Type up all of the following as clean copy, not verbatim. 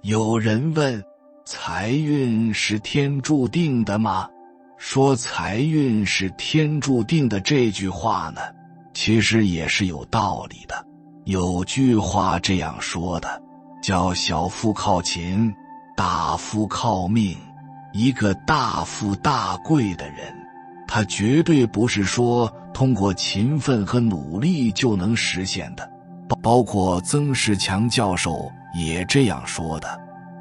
有人问，财运是天注定的吗？说财运是天注定的这句话呢，其实也是有道理的。有句话这样说的，叫小富靠勤，大富靠命。一个大富大贵的人，他绝对不是说通过勤奋和努力就能实现的。包括曾仕强教授也这样说的。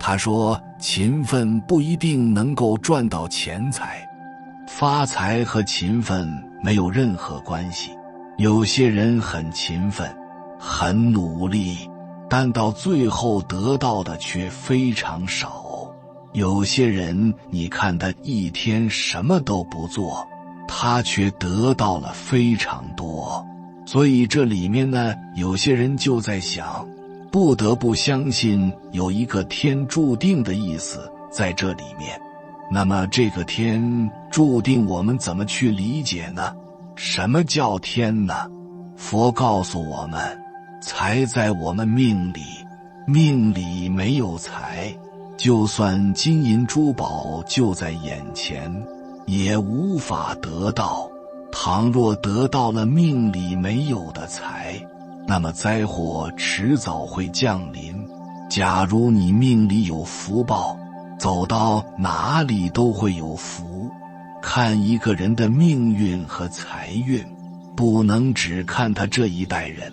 他说，勤奋不一定能够赚到钱财，发财和勤奋没有任何关系。有些人很勤奋，很努力，但到最后得到的却非常少。有些人，你看他一天什么都不做，他却得到了非常多。所以这里面呢，有些人就在想，不得不相信有一个天注定的意思在这里面。那么这个天注定我们怎么去理解呢？什么叫天呢？佛告诉我们，财在我们命里，命里没有财，就算金银珠宝就在眼前，也无法得到。倘若得到了命里没有的财，那么灾祸迟早会降临。假如你命里有福报，走到哪里都会有福。看一个人的命运和财运，不能只看他这一代人，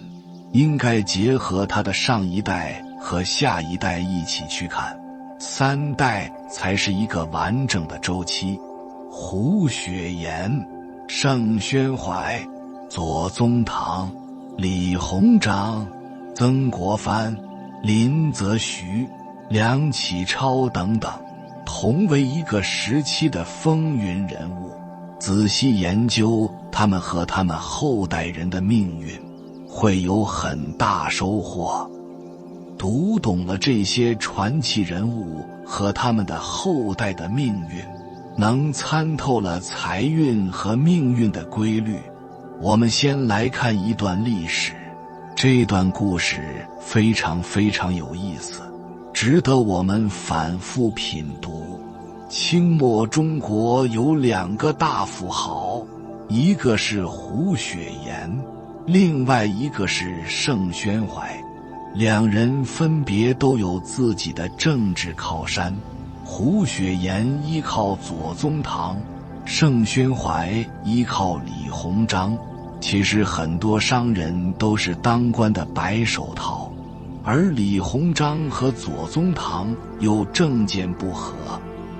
应该结合他的上一代和下一代一起去看，3代才是一个完整的周期。胡雪岩、盛宣怀、左宗棠、李鸿章、曾国藩、林则徐、梁启超等等，同为一个时期的风云人物。仔细研究他们和他们后代人的命运，会有很大收获。读懂了这些传奇人物和他们的后代的命运，能参透了财运和命运的规律。我们先来看一段历史，这段故事非常非常有意思，值得我们反复品读。清末中国有2个大富豪，一个是胡雪岩，另外一个是盛宣怀。2人分别都有自己的政治靠山，胡雪岩依靠左宗棠，盛宣怀依靠李鸿章。其实很多商人都是当官的白手套，而李鸿章和左宗棠又政见不合，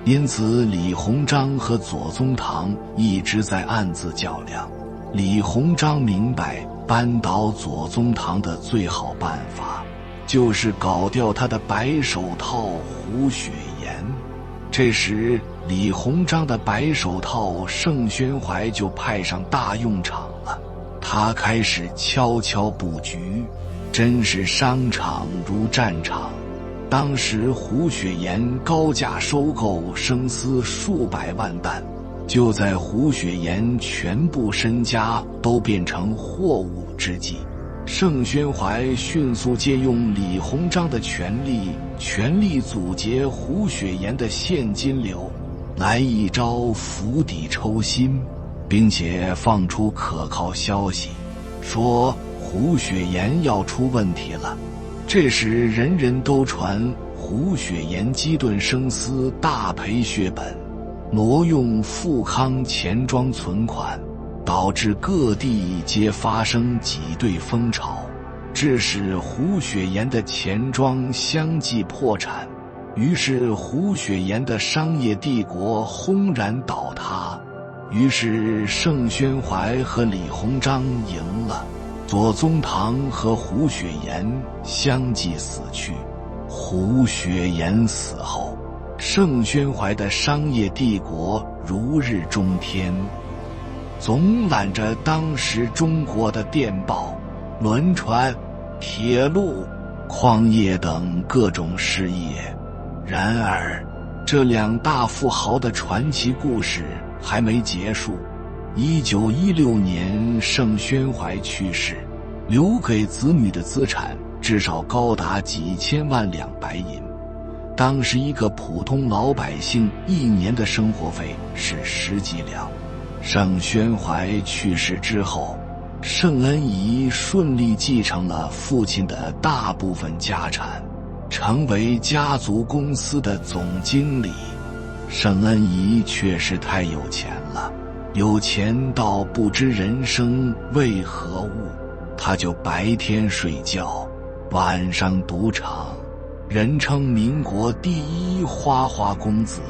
因此李鸿章和左宗棠一直在暗自较量。李鸿章明白扳倒左宗棠的最好办法，就是搞掉他的白手套胡雪岩。这时李鸿章的白手套盛宣怀就派上大用场了，他开始悄悄布局，真是商场如战场。当时胡雪岩高价收购生丝数百万担，就在胡雪岩全部身家都变成货物之际，盛宣怀迅速借用李鸿章的权力阻截胡雪岩的现金流，来一招釜底抽薪，并且放出可靠消息，说胡雪岩要出问题了。这时人人都传胡雪岩鸡炖生丝大赔血本，挪用富康钱庄存款，导致各地皆发生挤兑风潮，致使胡雪岩的钱庄相继破产。于是胡雪岩的商业帝国轰然倒塌。于是盛宣怀和李鸿章赢了，左宗棠和胡雪岩相继死去。胡雪岩死后，盛宣怀的商业帝国如日中天，总揽着当时中国的电报、轮船、铁路、矿业等各种事业。然而这2大富豪的传奇故事还没结束。1916年盛宣怀去世，留给子女的资产至少高达几千万两白银。当时一个普通老百姓1年的生活费是10几两。盛宣怀去世之后，盛恩颐顺利继承了父亲的大部分家产，成为家族公司的总经理。盛恩颐确实太有钱了，有钱到不知人生为何物。他就白天睡觉，晚上赌场，人称民国第1花花公子。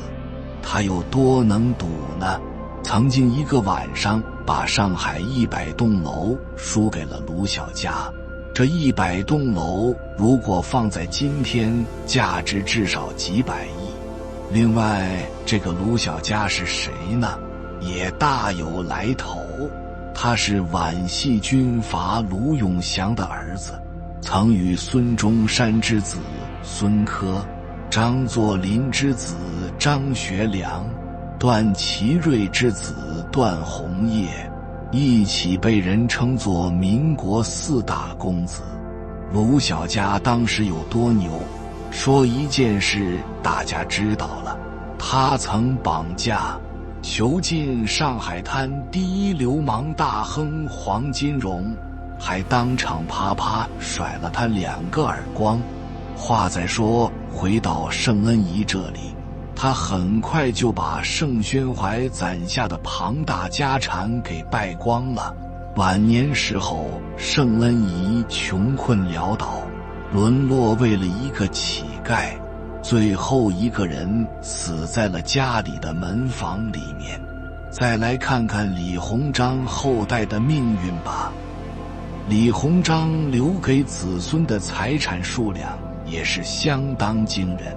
他有多能赌呢？曾经一个晚上把上海100栋楼输给了卢小家。这100栋楼如果放在今天，价值至少几百亿。另外，这个卢小家是谁呢？也大有来头。他是皖系军阀卢永祥的儿子，曾与孙中山之子孙科、张作霖之子张学良、段祺瑞之子段宏业一起被人称作民国4大公子。卢小家当时有多牛？说一件事大家知道了，他曾绑架囚禁上海滩第1流氓大亨黄金荣，还当场啪啪甩了他2个耳光。话再说回到盛恩颐这里，他很快就把盛宣怀攒下的庞大家产给败光了。晚年时候，盛恩颐穷困潦倒，沦落为了一个乞丐，最后一个人死在了家里的门房里面。再来看看李鸿章后代的命运吧。李鸿章留给子孙的财产数量也是相当惊人。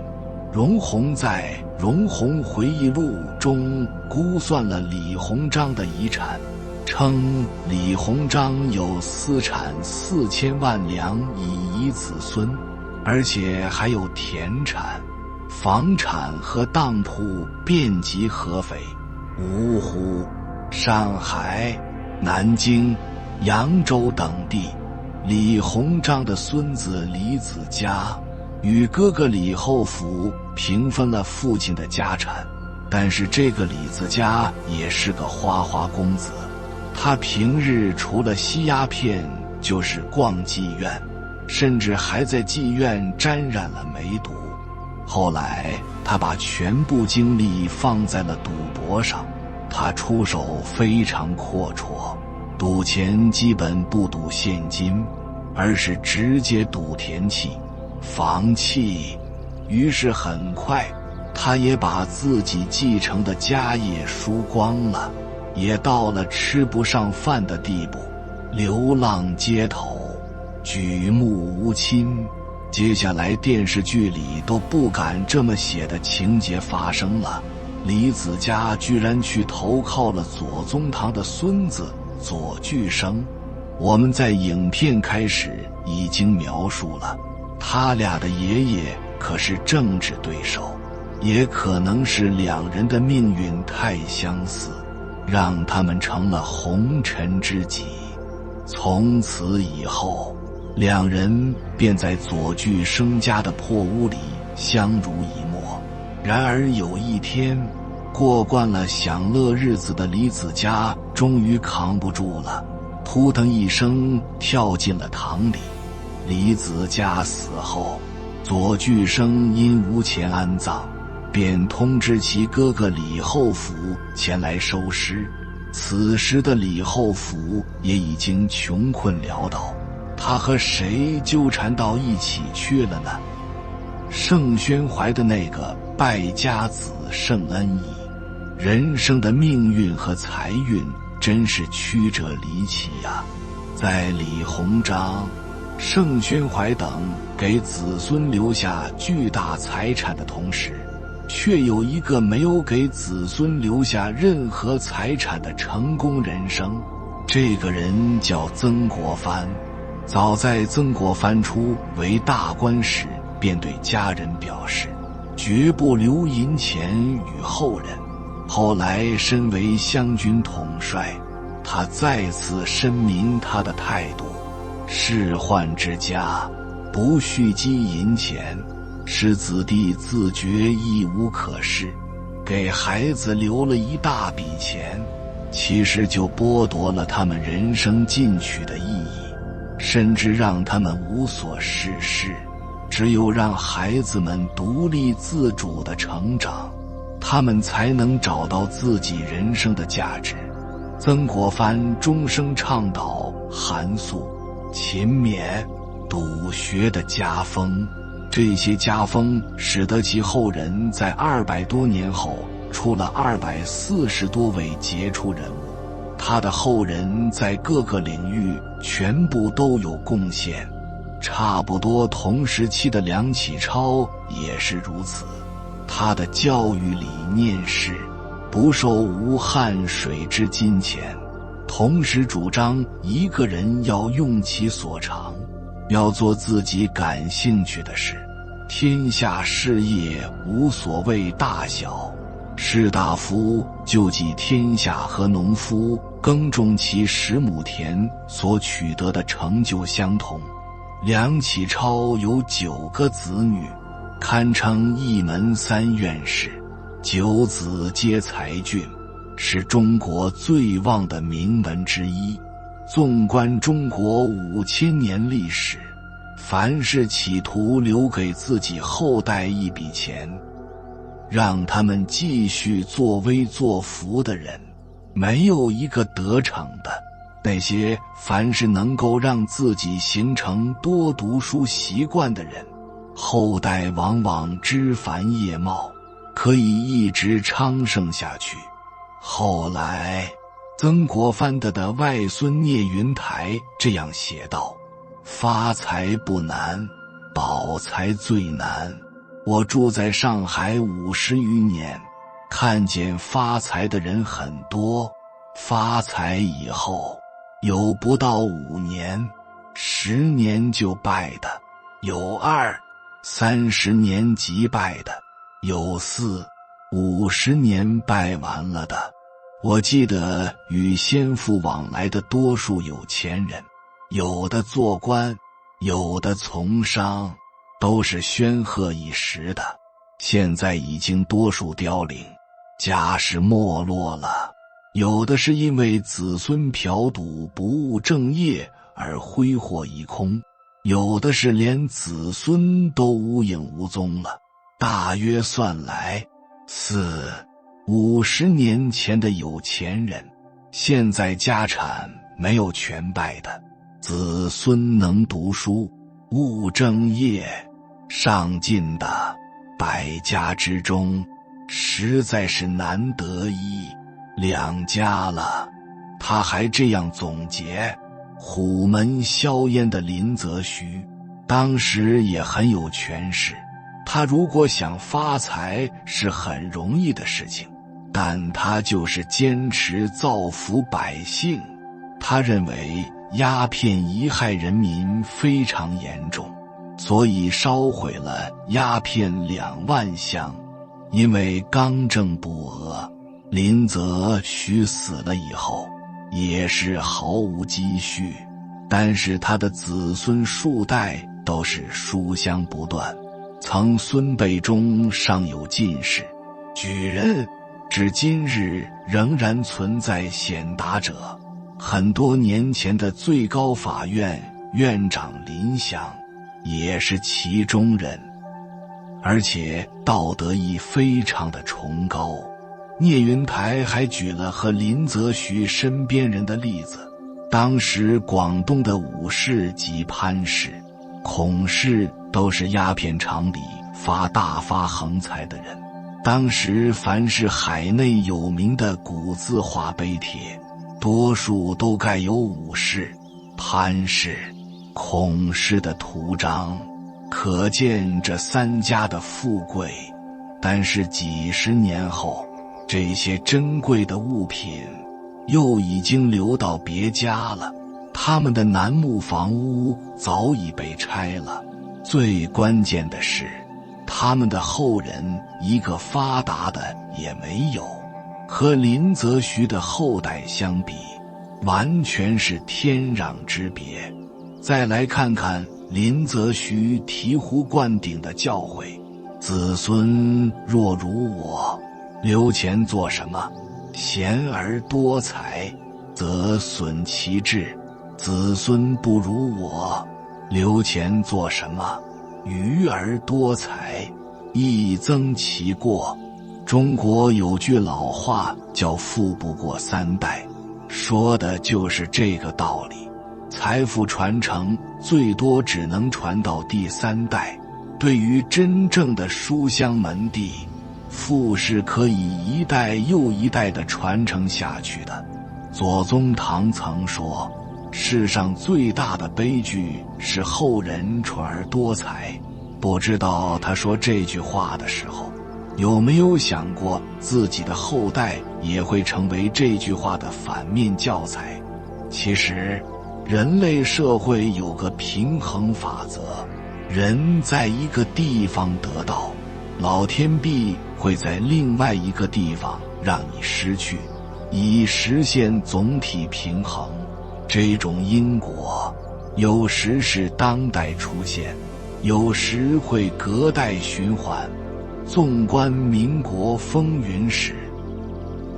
荣闳在《荣闳回忆录》中估算了李鸿章的遗产，称李鸿章有私产4000万两以遗子孙，而且还有田产、房产和当铺遍及合肥、芜湖、上海、南京、扬州等地。李鸿章的孙子李子嘉与哥哥李后福平分了父亲的家产，但是这个李子嘉也是个花花公子。他平日除了吸鸦片就是逛妓院，甚至还在妓院沾染了梅毒。后来他把全部精力放在了赌博上，他出手非常阔绰，赌钱基本不赌现金，而是直接赌田契、房契。于是很快他也把自己继承的家业输光了，也到了吃不上饭的地步，流浪街头，举目无亲。接下来电视剧里都不敢这么写的情节发生了，李子嘉居然去投靠了左宗棠的孙子左巨生。我们在影片开始已经描述了，他俩的爷爷可是政治对手，也可能是两人的命运太相似，让他们成了红尘知己。从此以后，两人便在左巨生家的破屋里相濡以沫。然而有一天，过惯了享乐日子的李子嘉终于扛不住了，扑腾一声跳进了塘里。李子嘉死后，左巨生因无钱安葬，便通知其哥哥李后福前来收尸。此时的李后福也已经穷困潦倒，他和谁纠缠到一起去了呢？盛宣怀的那个败家子盛恩颐，人生的命运和财运真是曲折离奇呀。在李鸿章、盛宣怀等给子孙留下巨大财产的同时，却有一个没有给子孙留下任何财产的成功人生。这个人叫曾国藩。早在曾国藩初为大官时，便对家人表示绝不留银钱与后人。后来身为湘军统帅，他再次申明他的态度：仕宦之家，不蓄积银钱，使子弟自觉一无可事，给孩子留了一大笔钱，其实就剥夺了他们人生进取的意义，甚至让他们无所事事。只有让孩子们独立自主地成长，他们才能找到自己人生的价值。曾国藩终生倡导寒素、勤勉、笃学的家风，这些家风使得其后人在200多年后出了240多位杰出人物。他的后人在各个领域全部都有贡献，差不多同时期的梁启超也是如此。他的教育理念是不受无汗水之金钱，同时主张一个人要用其所长，要做自己感兴趣的事，天下事业无所谓大小，士大夫救济天下和农夫耕种其10亩田所取得的成就相同。梁启超有9个子女，堪称一门3院士，9子皆才俊，是中国最旺的名门之一。纵观中国5000年历史，凡是企图留给自己后代一笔钱，让他们继续作威作福的人，没有一个得逞的。那些凡是能够让自己形成多读书习惯的人，后代往往枝繁叶茂，可以一直昌盛下去。后来曾国藩的外孙聂云台这样写道：发财不难，保财最难。我住在上海50余年，看见发财的人很多，发财以后有不到5年、10年就败的，有2、30年即败的，有4、50年败完了的。我记得与先父往来的多数有钱人，有的做官，有的从商，都是煊赫一时的，现在已经多数凋零，家世没落了。有的是因为子孙嫖赌不务正业而挥霍一空，有的是连子孙都无影无踪了。大约算来，4、50年前的有钱人，现在家产没有全败的，子孙能读书、务正业、上进的，100家之中实在是难得1-2家了。他还这样总结：虎门销烟的林则徐当时也很有权势，他如果想发财是很容易的事情，但他就是坚持造福百姓。他认为鸦片贻害人民非常严重，所以烧毁了鸦片2万箱。因为刚正不阿，林则徐死了以后也是毫无积蓄，但是他的子孙数代都是书香不断，曾孙辈中尚有进士、举人，至今日仍然存在显达者。很多年前的最高法院院长林祥也是其中人，而且道德亦非常的崇高。聂云台还举了和林则徐身边人的例子，当时广东的武士及潘氏、孔氏都是鸦片厂里大发横财的人。当时凡是海内有名的古字画碑帖，多数都盖有武士、潘氏、孔氏的图章，可见这3家的富贵。但是几十年后，这些珍贵的物品又已经流到别家了，他们的楠木房屋早已被拆了。最关键的是，他们的后人一个发达的也没有，和林则徐的后代相比，完全是天壤之别。再来看看林则徐醍醐灌顶的教诲：子孙若如我，留钱做什么？贤而多财，则损其志；子孙不如我，留钱做什么？愚而多财，亦增其过。中国有句老话叫富不过三代，说的就是这个道理。财富传承最多只能传到第三代，对于真正的书香门第，富是可以一代又一代的传承下去的。左宗棠曾说，世上最大的悲剧是后人传而多财。不知道他说这句话的时候，有没有想过自己的后代也会成为这句话的反面教材？其实人类社会有个平衡法则，人在一个地方得到，老天必会在另外一个地方让你失去，以实现总体平衡。这种因果有时是当代出现，有时会隔代循环。纵观民国风云史，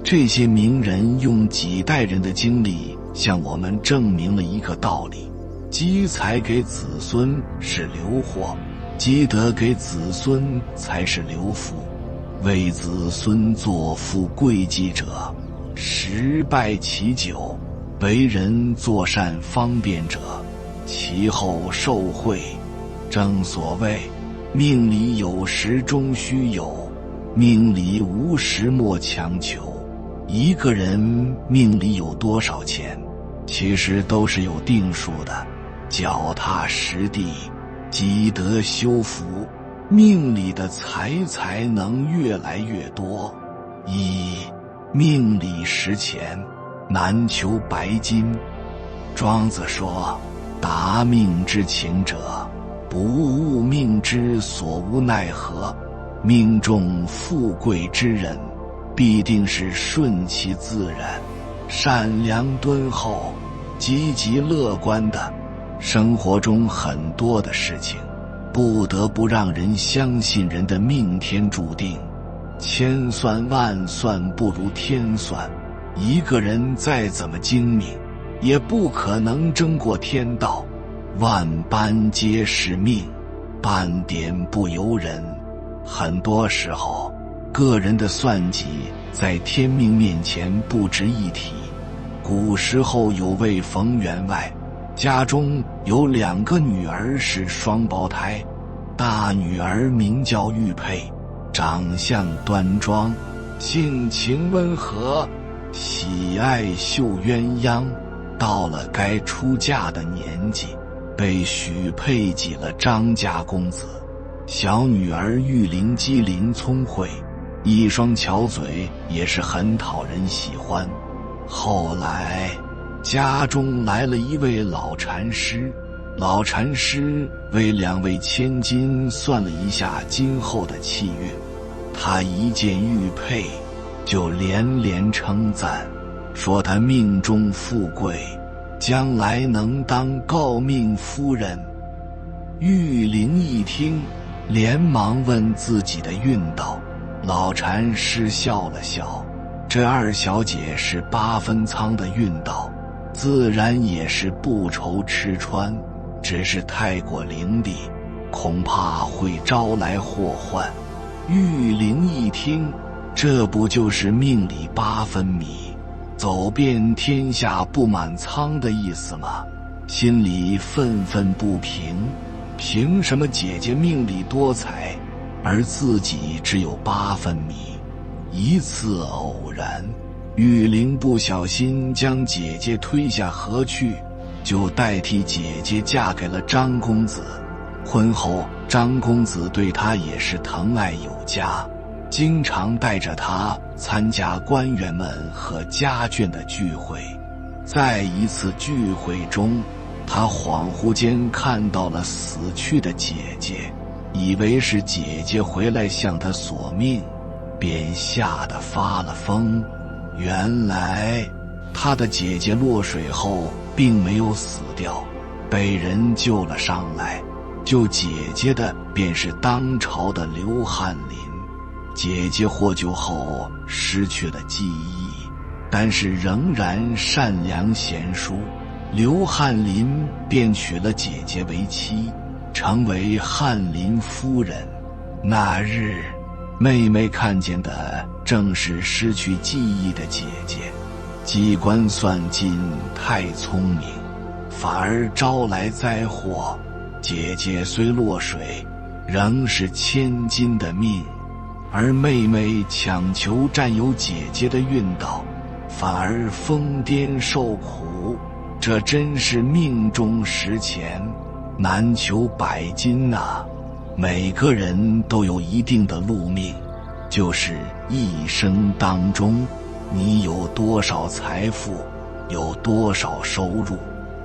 这些名人用几代人的经历向我们证明了一个道理：积财给子孙是留祸，积德给子孙才是留福。为子孙作富贵绩者，十败其九；为人作善方便者，其后受惠。正所谓命里有时终须有，命里无时莫强求。一个人命里有多少钱，其实都是有定数的，脚踏实地，积德修福，命里的财才能越来越多。命里识钱，难求白金。庄子说，达命之情者，不务命之所无奈何。命中富贵之人，必定是顺其自然，善良敦厚，积极乐观的。生活中很多的事情，不得不让人相信人的命天注定。千算万算不如天算，一个人再怎么精明，也不可能争过天道。万般皆是命，半点不由人。很多时候，个人的算计在天命面前不值一提。古时候有位冯员外，家中有2个女儿是双胞胎，大女儿名叫玉佩，长相端庄，性情温和，喜爱绣鸳鸯。到了该出嫁的年纪，被许配给了张家公子。小女儿玉灵机灵聪慧，一双巧嘴，也是很讨人喜欢。后来家中来了一位老禅师，老禅师为2位千金算了一下今后的气运，他一见玉佩就连连称赞，说他命中富贵，将来能当诰命夫人。玉灵一听，连忙问自己的运道。老禅师笑了笑，这2小姐是8分仓的运道，自然也是不愁吃穿，只是太过伶俐，恐怕会招来祸患。玉灵一听，这不就是命里8分米，走遍天下不满仓的意思吗？心里愤愤不平，凭什么姐姐命里多财，而自己只有8分米？一次偶然，玉灵不小心将姐姐推下河去，就代替姐姐嫁给了张公子。婚后，张公子对她也是疼爱有加，经常带着她参加官员们和家眷的聚会。在一次聚会中，他恍惚间看到了死去的姐姐，以为是姐姐回来向他索命，便吓得发了疯。原来他的姐姐落水后并没有死掉，被人救了上来。救姐姐的便是当朝的刘翰林。姐姐获救后失去了记忆，但是仍然善良贤淑。刘翰林便娶了姐姐为妻，成为翰林夫人。那日，妹妹看见的正是失去记忆的姐姐。机关算尽太聪明，反而招来灾祸。姐姐虽落水，仍是千金的命，而妹妹强求占有姐姐的运道，反而疯癫受苦。这真是命中时钱，难求百金呐。每个人都有一定的路命，就是一生当中，你有多少财富，有多少收入，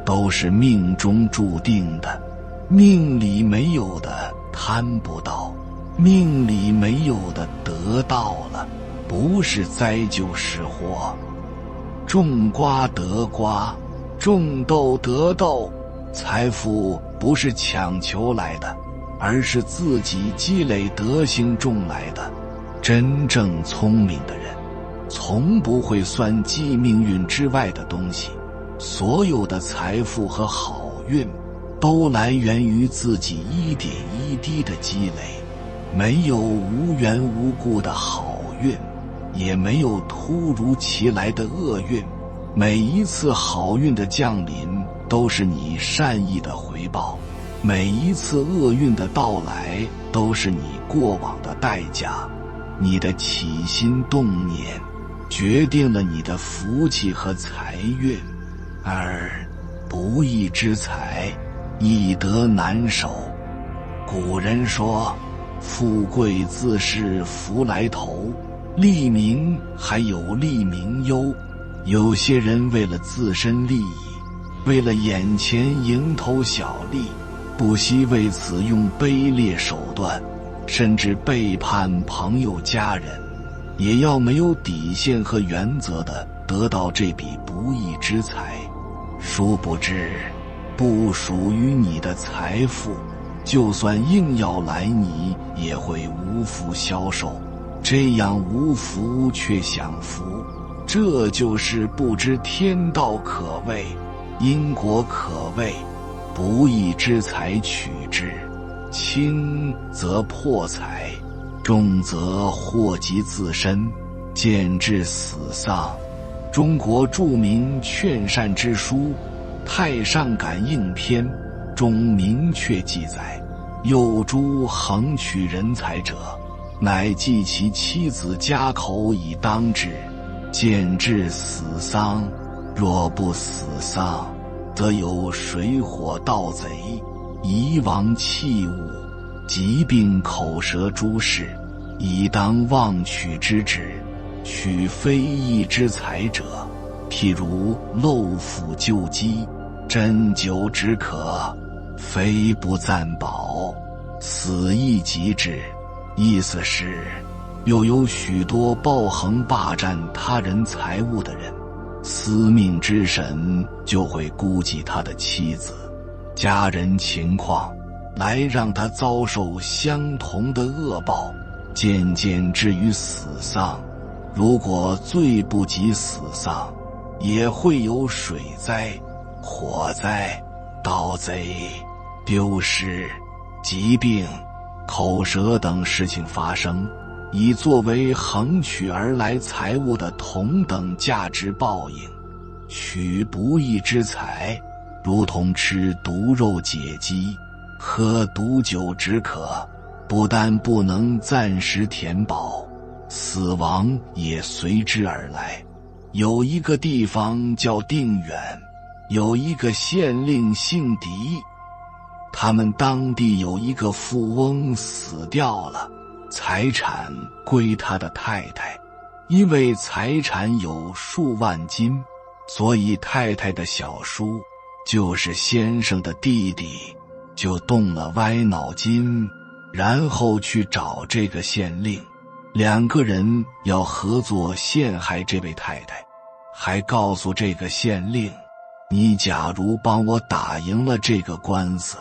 都是命中注定的。命里没有的贪不到，命里没有的得到了，不是灾就是祸。种瓜得瓜，种豆得豆。财富不是强求来的，而是自己积累德行种来的。真正聪明的人，从不会算计命运之外的东西。所有的财富和好运，都来源于自己一点一滴的积累。没有无缘无故的好运，也没有突如其来的厄运。每一次好运的降临，都是你善意的回报；每一次厄运的到来，都是你过往的代价。你的起心动念，决定了你的福气和财运。而不义之财，易得难守。古人说，富贵自是福来头，利民还有利民忧。有些人为了自身利益，为了眼前蝇头小利，不惜为此用卑劣手段，甚至背叛朋友家人，也要没有底线和原则的得到这笔不义之财。殊不知，不属于你的财富，就算硬要来你，也会无福消受。这样无福却享福，这就是不知天道可畏，因果可畏。不义之财取之，轻则破财，重则祸及自身，渐至死丧。中国著名劝善之书《太上感应篇》中明确记载，幼诸横取人财者，乃计其妻子家口以当之，渐至死丧。若不死丧，则有水火盗贼、夷王器物、疾病口舌诸事，以当妄取之之。取非义之财者，譬如漏斧救鸡，针灸止渴，非不暂保，死亦及之。意思是，又有许多暴横霸占他人财物的人，司命之神就会估计他的妻子、家人情况，来让他遭受相同的恶报，渐渐至于死丧。如果罪不及死丧，也会有水灾、火灾、盗贼、丢失、疾病、口舌等事情发生，以作为横取而来财物的同等价值报应。取不义之财，如同吃毒肉解饥，喝毒酒止渴，不但不能暂时填饱，死亡也随之而来。有一个地方叫定远，有一个县令姓狄，他们当地有一个富翁死掉了，财产归他的太太。因为财产有数万金，所以太太的小叔，就是先生的弟弟，就动了歪脑筋，然后去找这个县令，两个人要合作陷害这位太太，还告诉这个县令，你假如帮我打赢了这个官司，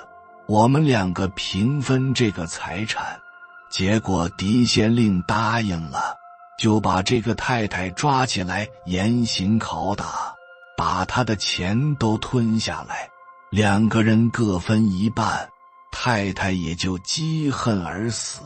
我们两个平分这个财产。结果狄县令答应了，就把这个太太抓起来严刑拷打，把她的钱都吞下来，两个人各分一半，太太也就积恨而死。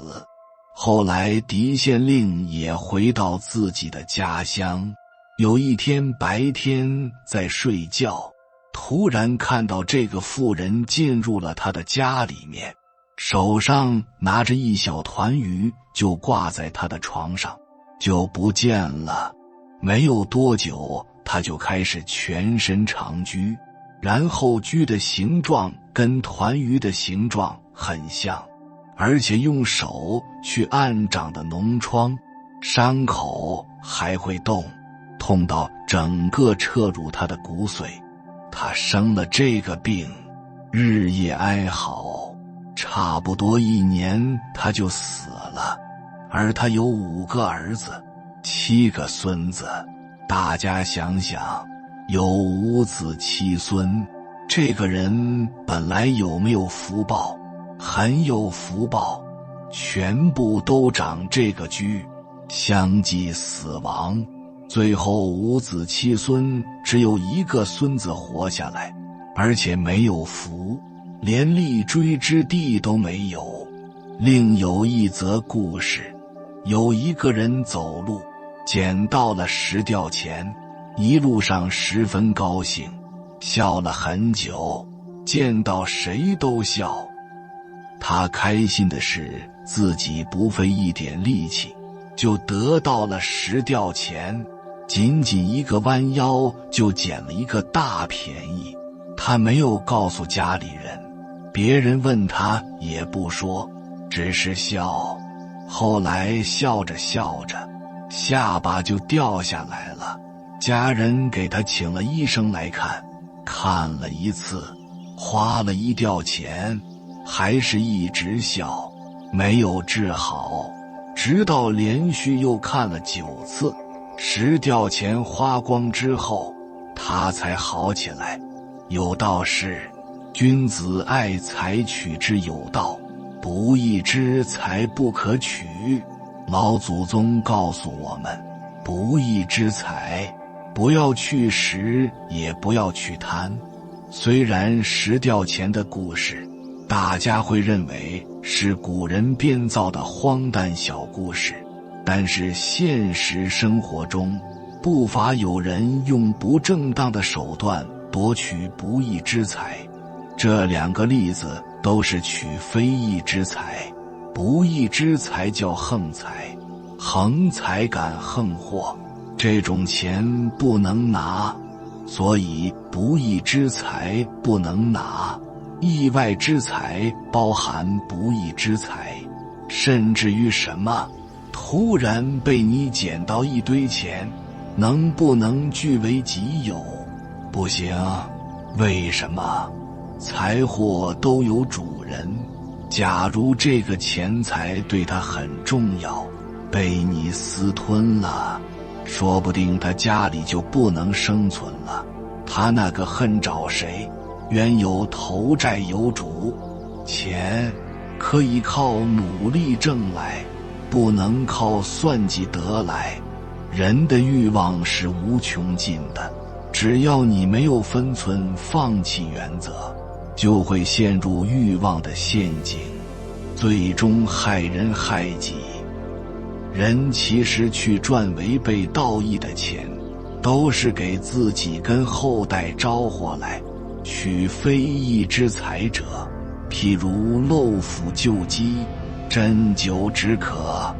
后来狄县令也回到自己的家乡，有一天白天在睡觉，突然看到这个妇人进入了他的家里面，手上拿着一小团鱼，就挂在他的床上，就不见了。没有多久，他就开始全身长居，然后居的形状跟团鱼的形状很像，而且用手去按长的脓疮，伤口还会动，痛到整个彻入他的骨髓。他生了这个病，日夜哀嚎，差不多1年他就死了。而他有5个儿子，7个孙子。大家想想，有5子7孙，这个人本来有没有福报？很有福报，全部都长这个居，相继死亡。最后5子7孙，只有1个孙子活下来，而且没有福，连立锥之地都没有。另有一则故事，有一个人走路捡到了10吊钱，一路上十分高兴，笑了很久，见到谁都笑。他开心的是自己不费一点力气就得到了10吊钱，仅仅一个弯腰就捡了一个大便宜。他没有告诉家里人，别人问他也不说，只是笑。后来笑着笑着，下巴就掉下来了。家人给他请了医生来看，看了1次，花了1吊钱，还是一直笑，没有治好。直到连续又看了9次，10吊钱花光之后，他才好起来。有道是，君子爱财，取之有道，不义之财不可取。老祖宗告诉我们，不义之财不要去拾，也不要去贪。虽然10吊钱的故事大家会认为是古人编造的荒诞小故事，但是现实生活中不乏有人用不正当的手段夺取不义之财。这2个例子都是取非义之财。不义之财叫横财，横财赶横祸，这种钱不能拿，所以不义之财不能拿。意外之财包含不义之财，甚至于什么突然被你捡到一堆钱，能不能据为己有？不行。为什么？财货都有主人，假如这个钱财对他很重要，被你私吞了，说不定他家里就不能生存了。他那个恨找谁？原有头债有主，钱可以靠努力挣来，不能靠算计得来。人的欲望是无穷尽的，只要你没有分寸，放弃原则，就会陷入欲望的陷阱，最终害人害己。人其实去赚违背道义的钱，都是给自己跟后代招祸来。取非义之财者，譬如漏斧救鸡，针灸止渴。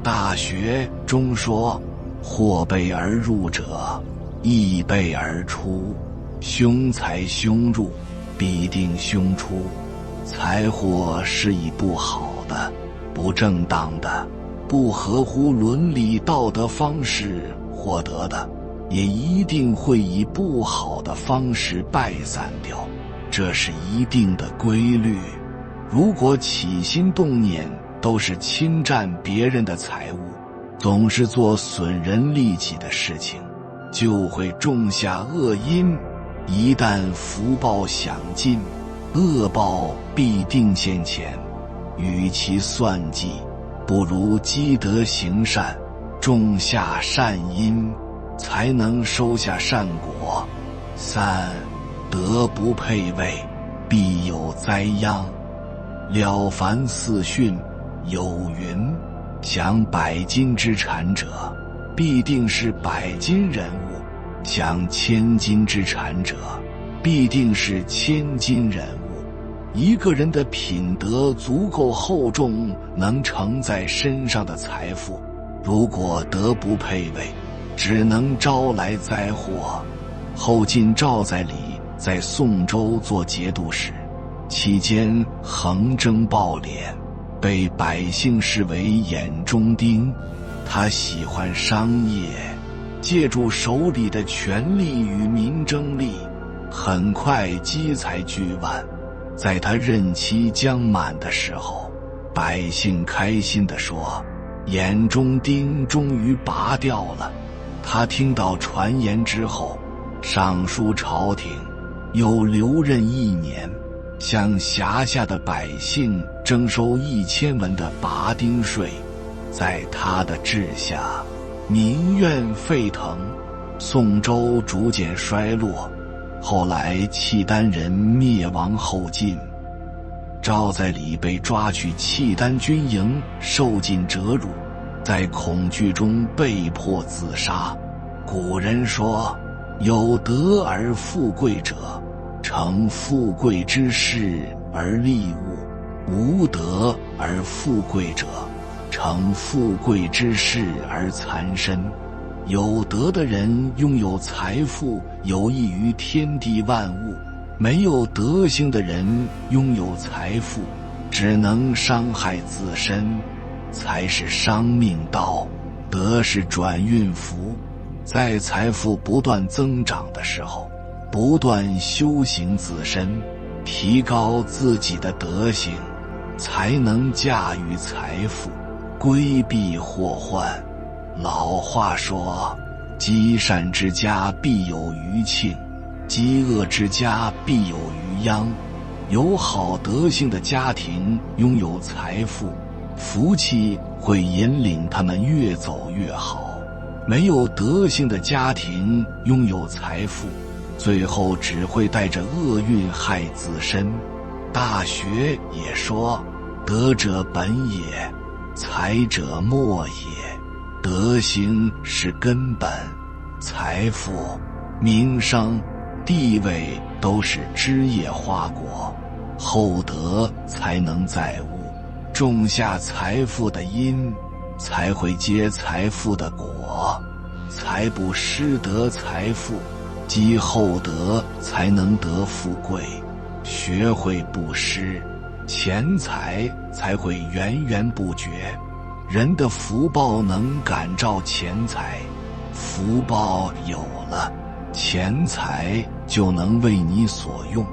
大学中说，祸备而入者，义备而出。凶财凶入，必定凶出。财货是以不好的、不正当的、不合乎伦理道德方式获得的，也一定会以不好的方式败散掉，这是一定的规律。如果起心动念都是侵占别人的财物，总是做损人利己的事情，就会种下恶因，一旦福报享尽，恶报必定现前。与其算计，不如积德行善，种下善因，才能收下善果。三，德不配位，必有灾殃。了凡四训有云：享百金之产者，必定是百金人物；享千金之产者，必定是千金人物。一个人的品德足够厚重，能承载身上的财富，如果德不配位，只能招来灾祸。后晋赵在礼在宋州做节度使，期间横征暴敛，被百姓视为眼中钉。他喜欢商业，借助手里的权力与民争利，很快积财巨万。在他任期将满的时候，百姓开心地说，眼中钉终于拔掉了。他听到传言之后，上书朝廷，又留任1年，向辖下的百姓征收1000文的拔丁税。在他的治下，民怨沸腾，宋州逐渐衰落。后来契丹人灭亡后晋，赵在礼被抓去契丹军营受尽折辱，在恐惧中被迫自杀。古人说，有德而富贵者，成富贵之事而利物；无德而富贵者，成富贵之事而残身。有德的人拥有财富，有益于天地万物；没有德行的人拥有财富，只能伤害自身。财是伤命刀，德是转运符。在财富不断增长的时候，不断修行自身，提高自己的德行，才能驾驭财富，规避祸患。老话说，积善之家必有余庆，积恶之家必有余殃。有好德行的家庭拥有财富，福气会引领他们越走越好；没有德行的家庭拥有财富，最后只会带着厄运害自身。大学也说，德者本也，财者末也。德行是根本，财富、名声、地位都是枝叶花果，厚德才能载物。种下财富的因，才会结财富的果。财不失得财富，积厚德才能得富贵。学会布施，钱财才会源源不绝。人的福报能感召钱财，福报有了，钱财就能为你所用。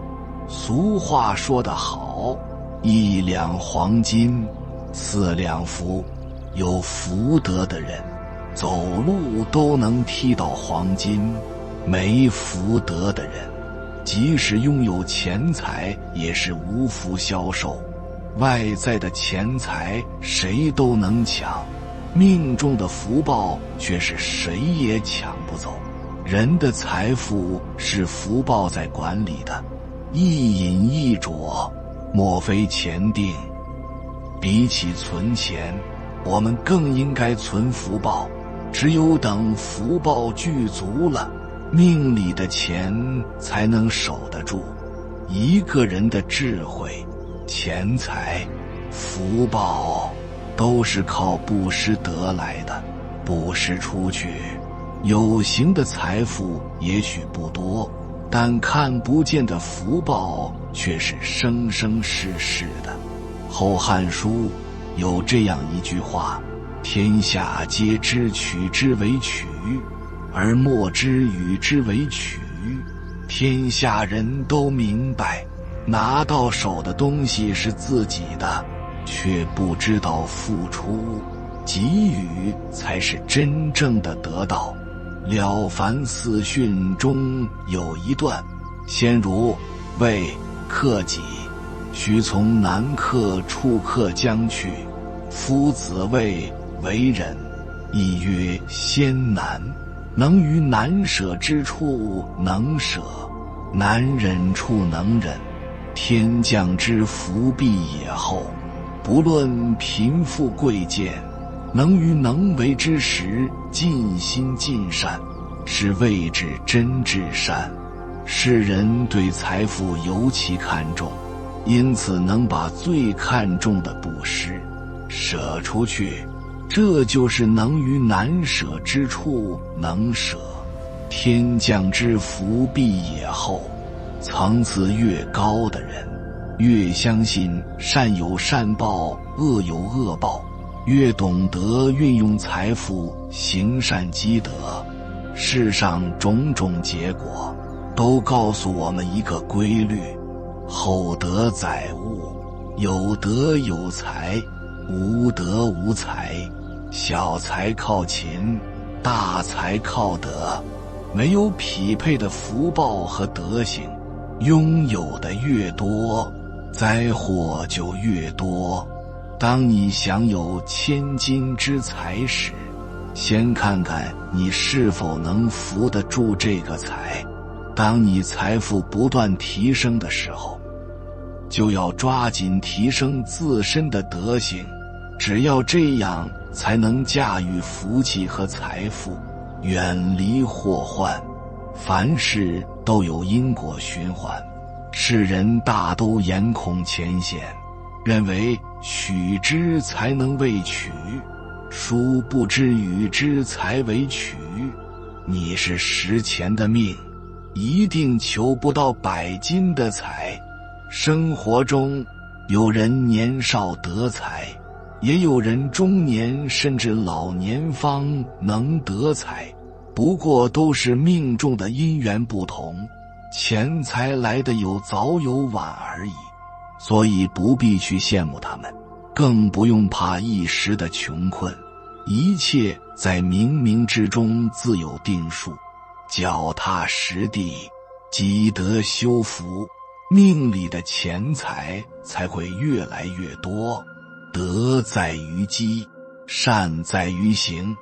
俗话说得好，1两黄金，4两福。有福德的人，走路都能踢到黄金；没福德的人，即使拥有钱财，也是无福消受。外在的钱财谁都能抢，命中的福报却是谁也抢不走。人的财富是福报在管理的，一饮一啄，莫非前定。比起存钱，我们更应该存福报。只有等福报具足了，命里的钱才能守得住。一个人的智慧、钱财、福报都是靠布施得来的。布施出去，有形的财富也许不多，但看不见的福报却是生生世世的。《后汉书》有这样一句话：天下皆知取之为取，而莫知与之为取。天下人都明白，拿到手的东西是自己的，却不知道付出，给予才是真正的得到。了凡四训中有一段：先如魏、克己，须从南克处克将去。夫子谓为人，亦曰先难。能于难舍之处能舍，难忍处能忍。天降之福必也厚，不论贫富贵贱，能于能为之时尽心尽善，是谓之真至善。世人对财富尤其看重，因此能把最看重的布施舍出去，这就是能于难舍之处能舍。天降之福必也厚，层次越高的人，越相信善有善报，恶有恶报，越懂得运用财富行善积德。世上种种结果都告诉我们一个规律：厚德载物，有德有才，无德无才。小财靠勤，大财靠德。没有匹配的福报和德行，拥有的越多，灾祸就越多。当你享有千金之财时，先看看你是否能扶得住这个财。当你财富不断提升的时候，就要抓紧提升自身的德行，只要这样才能驾驭福气和财富，远离祸患。凡事都有因果循环，世人大都眼孔浅显，认为取之才能为取，殊不知与之才为取。你是10钱的命，一定求不到100斤的财。生活中有人年少得财，也有人中年甚至老年方能得财，不过都是命中的因缘不同，钱财来的有早有晚而已。所以不必去羡慕他们，更不用怕一时的穷困，一切在冥冥之中自有定数。脚踏实地，积德修福，命里的钱财才会越来越多。德在于积，善在于行。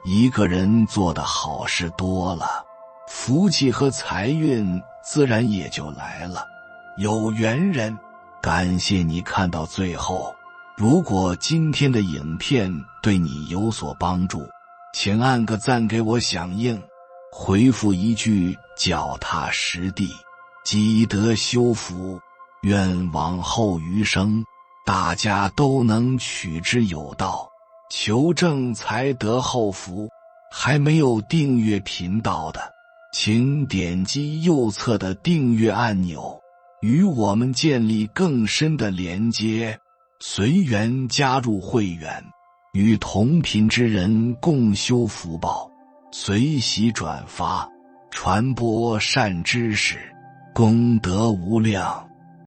一个人做的好事多了，福气和财运自然也就来了。有缘人，感谢你看到最后。如果今天的影片对你有所帮助，请按个赞给我响应，回复一句脚踏实地，积德修福。愿往后余生大家都能取之有道，求正财得后福。还没有订阅频道的，请点击右侧的订阅按钮，与我们建立更深的连接。随缘加入会员，与同频之人共修福报。随喜转发，传播善知识，功德无量。